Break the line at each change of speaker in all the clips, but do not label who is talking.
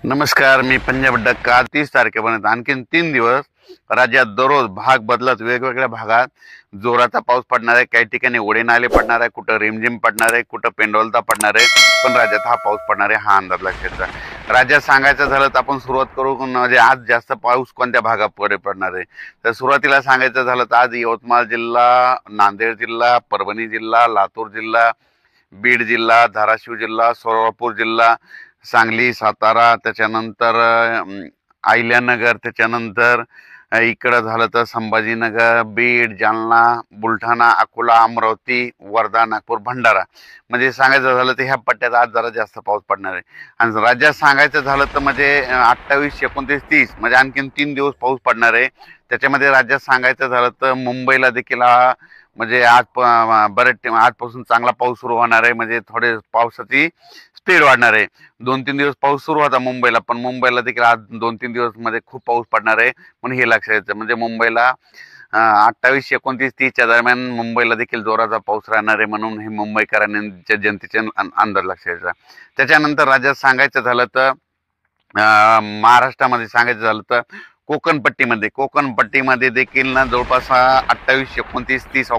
नमस्कार, मी पंजाब डक्का 30 तारखेपर्यंत आणखीन 3 दिवस राज्यात दररोज भाग बदलत वेगवेगळ्या भागात जोराचा पाऊस पडणार आहे। काही ठिकाणी ओढे नाले पडणार आहे, कुठं रिमझिम पडणार आहे, कुठं पेंडोलता पडणार आहे, पण राज्यात हा पाऊस पडणार आहे हा अंदाज लक्षात आहे। राज्यात सांगायचं झालं तर आपण सुरुवात करू म्हणजे आज जास्त पाऊस कोणत्या भागात पडणार आहे। तर सुरुवातीला सांगायचं झालं तर आज यवतमाळ जिल्हा, नांदेड जिल्हा, परभणी जिल्हा, लातूर जिल्हा, बीड जिल्हा, धाराशिव जिल्हा, सोलापूर जिल्हा, सांगली, सातारा, त्याच्यानंतर अहिल्यानगर, त्याच्यानंतर इकडं झालं तर संभाजीनगर, बीड, जालना, बुलढाणा, अकोला, अमरावती, वर्धा, नागपूर, भंडारा, म्हणजे सांगायचं झालं तर ह्या पट्ट्यात आज जरा जास्त पाऊस पडणार आहे। आणि राज्यात सांगायचं झालं तर म्हणजे 28, 29, 30 म्हणजे आणखीन 3 दिवस पाऊस पडणार आहे। त्याच्यामध्ये राज्यात सांगायचं झालं तर मुंबईला देखील म्हणजे बरेच आजपासून चांगला पाऊस सुरू होणार आहे, म्हणजे थोडे पावसाची स्पीड वाढणार आहे। 2-3 दिवस पाऊस सुरू होता मुंबईला, पण मुंबईला देखील आज 2-3 दिवस मध्ये खूप पाऊस पडणार आहे म्हणून हे लक्षात येतं। म्हणजे मुंबईला 28, 29, 30च्या दरम्यान मुंबईला देखील जोराचा पाऊस राहणार आहे म्हणून हे मुंबईकरांच्या जनतेचे अंदाज लक्षात येतं। त्याच्यानंतर राज्यात सांगायचं झालं तर महाराष्ट्रामध्ये सांगायचं झालं तर कोकणपट्टीमध्ये देखील ना जवळपास 28, 29, 30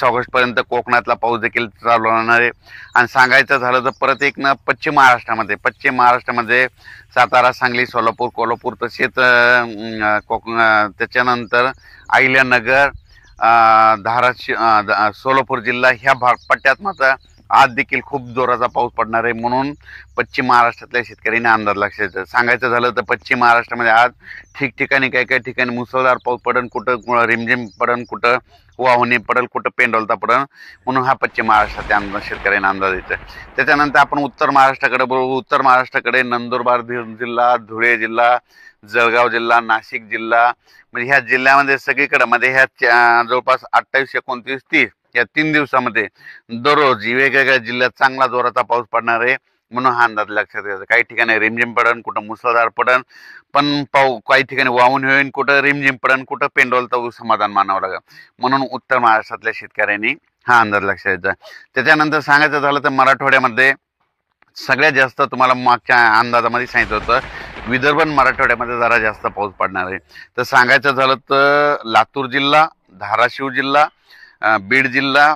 ऑगस्ट पर्यंत कोकणातला पाऊस देखील चालू राहणार आहे। आणि सांगायचं झालं तर परत एक ना पश्चिम महाराष्ट्रामध्ये सातारा, सांगली, सोलापूर, कोल्हापूर, तसेच त्याच्यानंतर अहिल्यानगर, धाराशिव, सोलापूर जिल्हा ह्या पट्ट्यात मात्र आज देखील खूप जोराचा पाऊस पडणार आहे म्हणून पश्चिम महाराष्ट्रातल्या शेतकऱ्यांनी अंदाज लक्षात सांगायचं झालं तर पश्चिम महाराष्ट्रामध्ये आज ठिकठिकाणी काही ठिकाणी मुसळधार पाऊस पडन, कुठं रिमझिम पडन, कुठं वाहुणे पडल, कुठं पेंडोलता पडन म्हणून हा पश्चिम महाराष्ट्रातल्या शेतकऱ्यांना अंदाज येतो। त्याच्यानंतर आपण उत्तर महाराष्ट्राकडे बघू। उत्तर महाराष्ट्राकडे नंदुरबार जिल्हा, धुळे जिल्हा, जळगाव जिल्हा, नाशिक जिल्हा, म्हणजे ह्या जिल्ह्यामध्ये सगळीकडे मध्ये ह्या जवळपास 28, 29, 30 या 3 दिवसामध्ये दररोज वेगवेगळ्या जिल्ह्यात चांगला जोराचा पाऊस पडणार आहे म्हणून हा अंदाज लक्षात घ्यायचा। काही ठिकाणी रिमझिम पडन, कुठं मुसळधार पडन, पण काही ठिकाणी वाहून होईन, कुठं रिमझिम पडन, कुठं पेंडोलचं समाधान मानावं लागेल म्हणून उत्तर महाराष्ट्रातल्या शेतकऱ्यांनी हा अंदाज लक्षात घ्यायचा। त्याच्यानंतर सांगायचं झालं तर मराठवाड्यामध्ये सगळ्यात जास्त तुम्हाला मागच्या अंदाजामध्ये सांगितलं होतं विदर्भ मराठवाड्यामध्ये जरा जास्त पाऊस पडणार आहे। तर सांगायचं झालं तर लातूर जिल्हा, धाराशिव जिल्हा, बीड जिल्हा,